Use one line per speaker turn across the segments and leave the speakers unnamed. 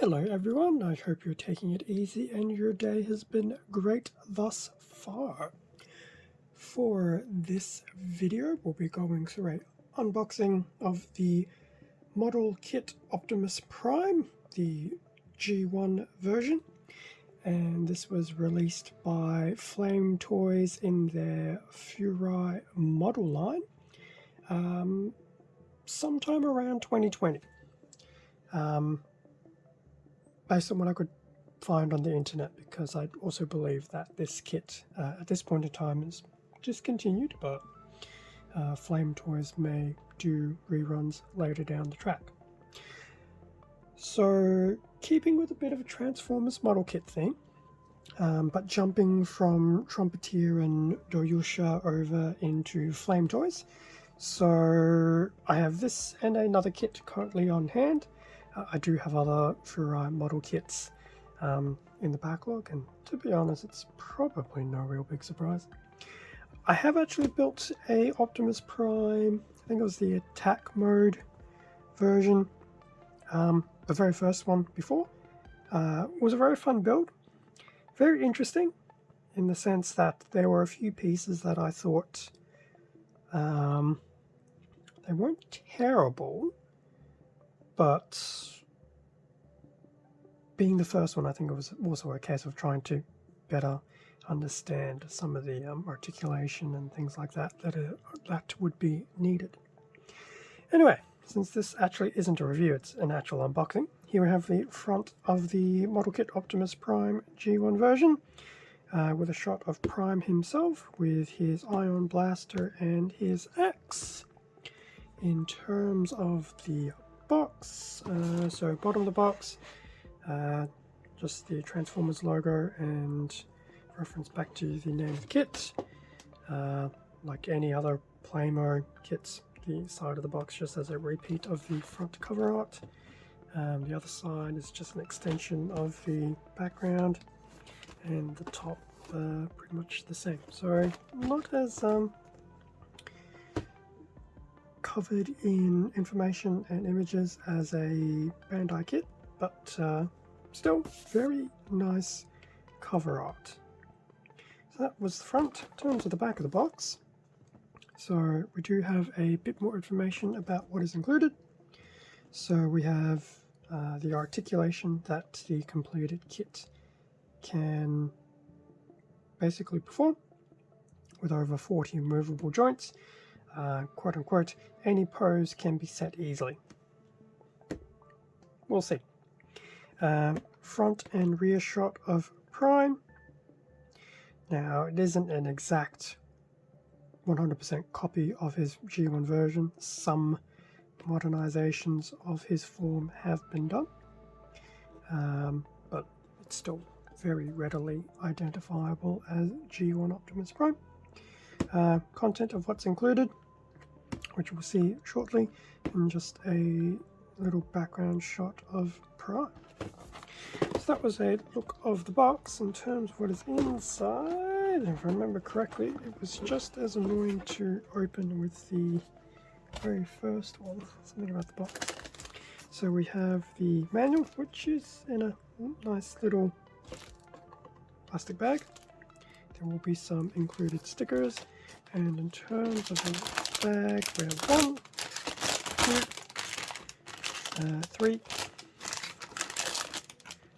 Hello everyone, I hope you're taking it easy and your day has been great thus far. For this video, we'll be going through an unboxing of the model kit Optimus Prime, the G1 version, and this was released by Flame Toys in their Furai model line sometime around 2020. Based on what I could find on the internet, because I also believe that this kit at this point in time is discontinued, but Flame Toys may do reruns later down the track. So keeping with a bit of a Transformers model kit theme, but jumping from Trumpeteer and Doyusha over into Flame Toys. So I have this and another kit currently on hand. I do have other Furai model kits in the backlog, and to be honest, it's probably no real big surprise. I have actually built a Optimus Prime, I think it was the attack mode version, the very first one before. It was a very fun build, very interesting in the sense that there were a few pieces that I thought they weren't terrible, but being the first one, I think it was also a case of trying to better understand some of the articulation and things like that that would be needed. Anyway, since this actually isn't a review, it's an actual unboxing, here we have the front of the model kit Optimus Prime G1 version with a shot of Prime himself with his ion blaster and his axe. In terms of the box, so bottom of the box, just the Transformers logo and reference back to the name of the kit. Like any other Plamo kits, the side of the box just as a repeat of the front cover art. The other side is just an extension of the background, and the top pretty much the same. So not as covered in information and images as a Bandai kit, but still very nice cover art. So that was the front. In terms of the back of the box, so we do have a bit more information about what is included. So we have the articulation that the completed kit can basically perform with over 40 movable joints. Quote unquote, any pose can be set easily. We'll see. Front and rear shot of Prime. Now, it isn't an exact 100% copy of his G1 version. Some modernizations of his form have been done, but it's still very readily identifiable as G1 Optimus Prime. Content of what's included, which we'll see shortly, and just a little background shot of Prime. So that was a look of the box. In terms of what is inside, if I remember correctly, it was just as annoying to open with the very first one. Something about the box. So we have the manual, which is in a nice little plastic bag. There will be some included stickers, and in terms of the bag, we have 1, 2, 3,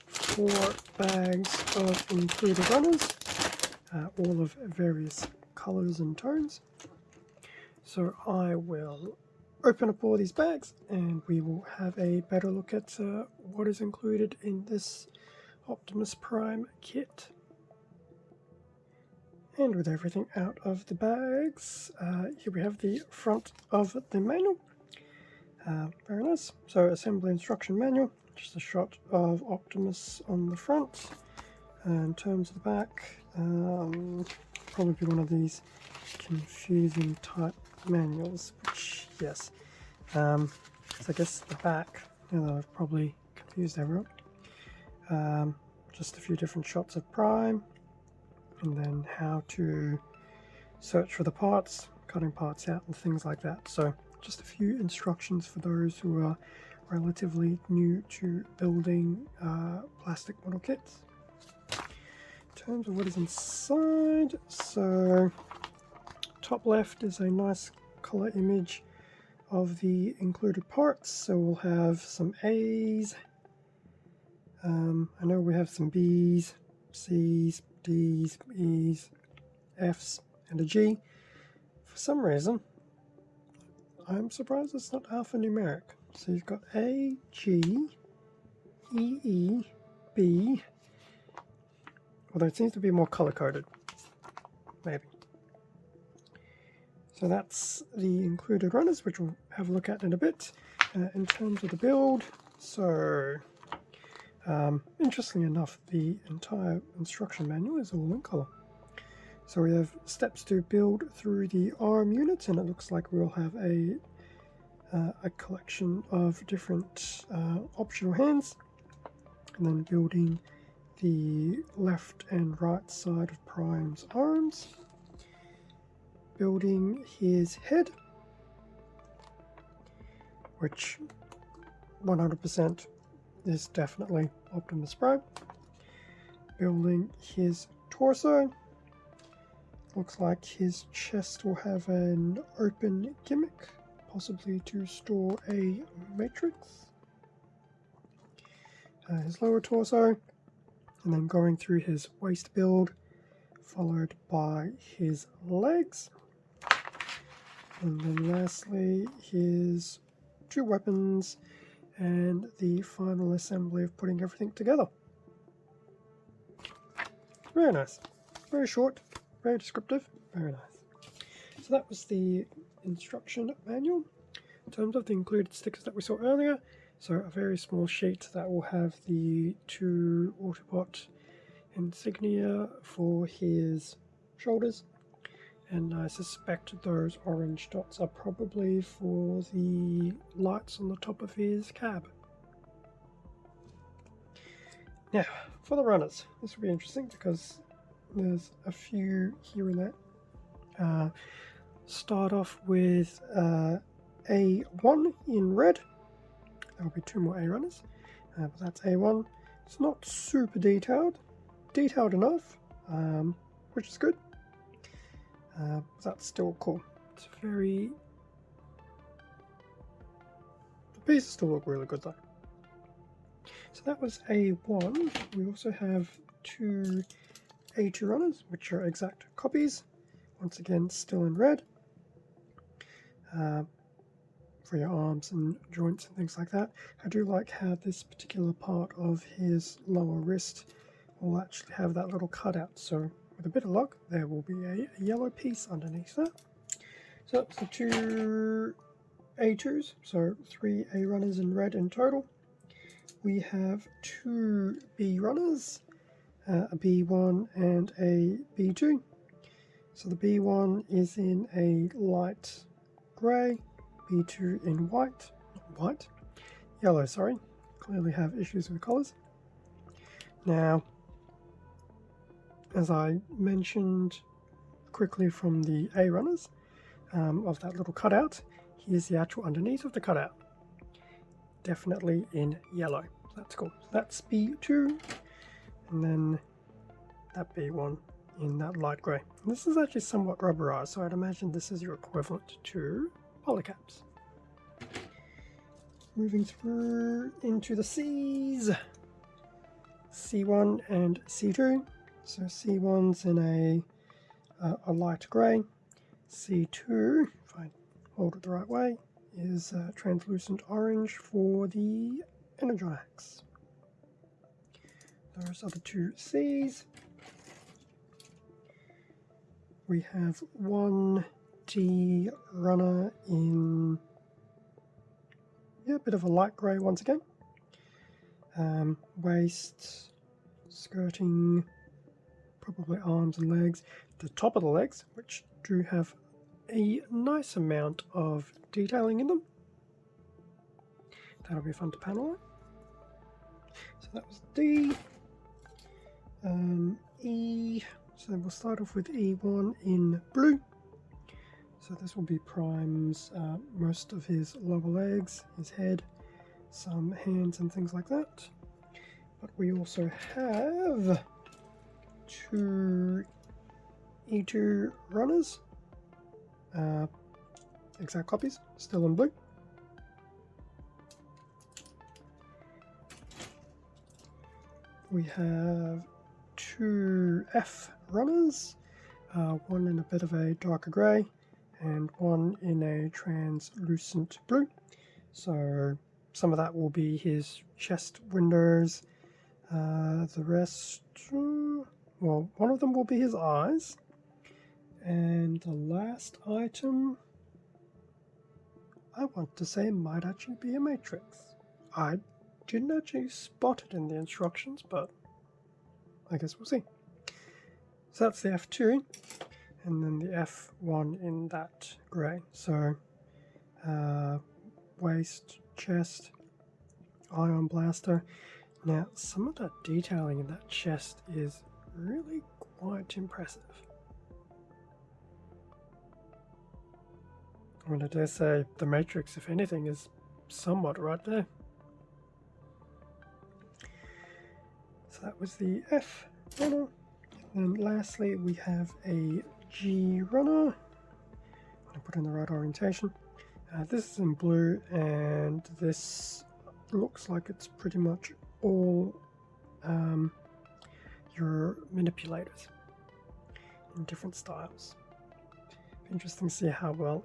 4 bags of included runners, all of various colors and tones. So I will open up all these bags and we will have a better look at what is included in this Optimus Prime kit. And with everything out of the bags, here we have the front of the manual. Very nice. So assembly instruction manual, just a shot of Optimus on the front. In terms of the back, probably one of these confusing type manuals, which, yes. So I guess the back, now that I've probably confused everyone. Just a few different shots of Prime, and then how to search for the parts, cutting parts out and things like that. So just a few instructions for those who are relatively new to building plastic model kits. In terms of what is inside, so top left is a nice color image of the included parts. So we'll have some A's, I know we have some B's, C's, D's, E's, F's, and a G. For some reason, I'm surprised it's not alphanumeric. So you've got A, G, E, E, B, although it seems to be more color-coded, maybe. So that's the included runners, which we'll have a look at in a bit. In terms of the build, so interestingly enough, the entire instruction manual is all in color. So we have steps to build through the arm units, and it looks like we'll have a collection of different optional hands, and then building the left and right side of Prime's arms, building his head, which 100% is definitely Optimus Prime, building his torso. Looks like his chest will have an open gimmick, possibly to store a matrix. His lower torso, and then going through his waist build, followed by his legs, and then lastly his two weapons, and the final assembly of putting everything together. Very nice, very short, very descriptive, very nice. So that was the instruction manual. In terms of the included stickers that we saw earlier, so a very small sheet that will have the two Autobot insignia for his shoulders, and I suspect those orange dots are probably for the lights on the top of his cab. Now, for the runners, this will be interesting because there's a few here and there. Start off with A1 in red. There'll be two more A runners, but that's A1. It's not super detailed enough, which is good. But that's still cool. It's very. The pieces still look really good though. So that was A1. We also have two A2 runners, which are exact copies. Once again, still in red. For your arms and joints and things like that. I do like how this particular part of his lower wrist will actually have that little cutout. So with a bit of luck, there will be a yellow piece underneath that. So that's the two A2s, so 3 A runners in red in total. We have 2 B runners, a B1 and a B2. So the B1 is in a light grey, B2 in yellow, sorry. Clearly have issues with colours. Now, as I mentioned quickly from the A runners, of that little cutout, here's the actual underneath of the cutout. Definitely in yellow. That's cool. So that's B2, and then that B1 in that light grey. This is actually somewhat rubberized, so I'd imagine this is your equivalent to polycaps. Moving through into the C's, C1 and C2. So C1's in a light grey. C2, if I hold it the right way, is translucent orange for the Energix. Those are the two C's. We have one D runner in a bit of a light grey once again. Waist, skirting, probably arms and legs. The top of the legs, which do have a nice amount of detailing in them. That'll be fun to panel on. So that was D. E. So we'll start off with E1 in blue. So this will be Prime's most of his lower legs, his head, some hands and things like that. But we also have 2 E2 runners, exact copies, still in blue. We have 2 F runners, one in a bit of a darker grey and one in a translucent blue. So some of that will be his chest windows, the rest, well, one of them will be his eyes, and the last item I want to say might actually be a matrix. I didn't actually spot it in the instructions, but I guess we'll see. So that's the F2, and then the F1 in that grey. So waist, chest, ion blaster. Now some of that detailing in that chest is really quite impressive. I mean, I dare say the Matrix, if anything, is somewhat right there. So that was the F runner. And then lastly, we have a G runner. I put in the right orientation. This is in blue, and this looks like it's pretty much all your manipulators in different styles. Interesting to see how well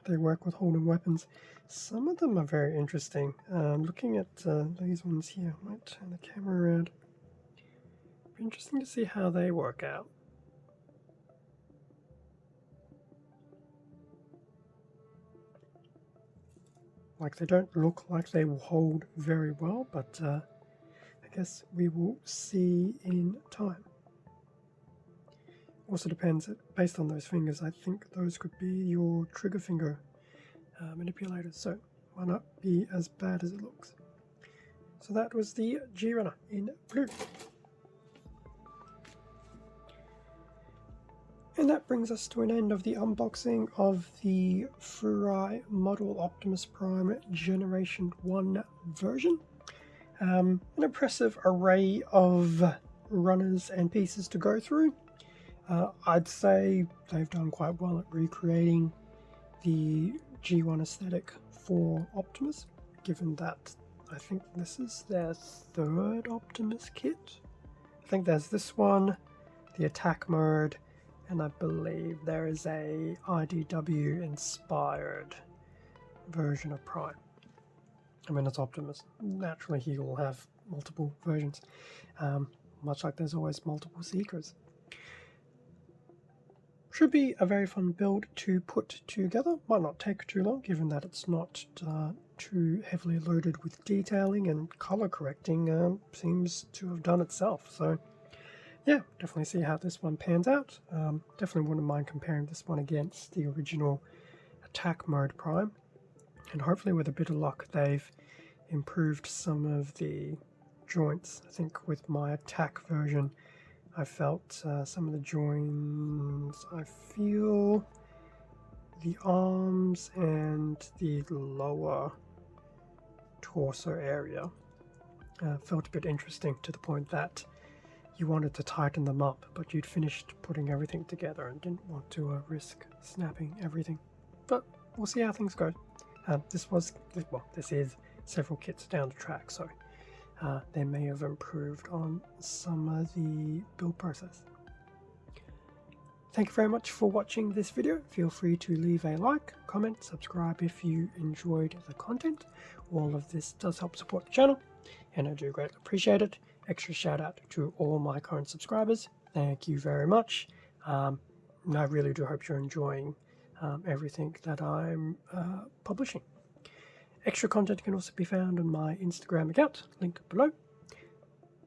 they work with holding weapons. Some of them are very interesting. Looking at these ones here, I might turn the camera around. Be interesting to see how they work out. Like, they don't look like they will hold very well, but I guess we will see in time. Also depends, based on those fingers, I think those could be your trigger finger manipulators, so might not be as bad as it looks. So that was the G Runner in blue. And that brings us to an end of the unboxing of the Furai model Optimus Prime Generation 1 version. An impressive array of runners and pieces to go through. I'd say they've done quite well at recreating the G1 aesthetic for Optimus, given that I think this is their 3rd Optimus kit. I think there's this one, the attack mode, and I believe there is a IDW inspired version of Prime. I mean, it's Optimus. Naturally, he will have multiple versions, much like there's always multiple Seekers. Should be a very fun build to put together. Might not take too long, given that it's not too heavily loaded with detailing, and color correcting seems to have done itself. So yeah, definitely see how this one pans out. Definitely wouldn't mind comparing this one against the original attack mode Prime, and hopefully with a bit of luck they've improved some of the joints. I think with my attack version I felt some of the joints, I feel the arms and the lower torso area felt a bit interesting, to the point that you wanted to tighten them up, but you'd finished putting everything together and didn't want to risk snapping everything. But we'll see how things go. This is several kits down the track, so they may have improved on some of the build process. Thank you very much for watching this video. Feel free to leave a like, comment, subscribe if you enjoyed the content. All of this does help support the channel, and I do greatly appreciate it. Extra shout out to all my current subscribers. Thank you very much. I really do hope you're enjoying everything that I'm publishing. Extra content can also be found on my Instagram account, link below.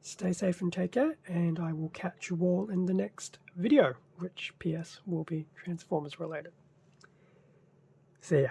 Stay safe and take care, and I will catch you all in the next video, which PS will be Transformers related. See ya.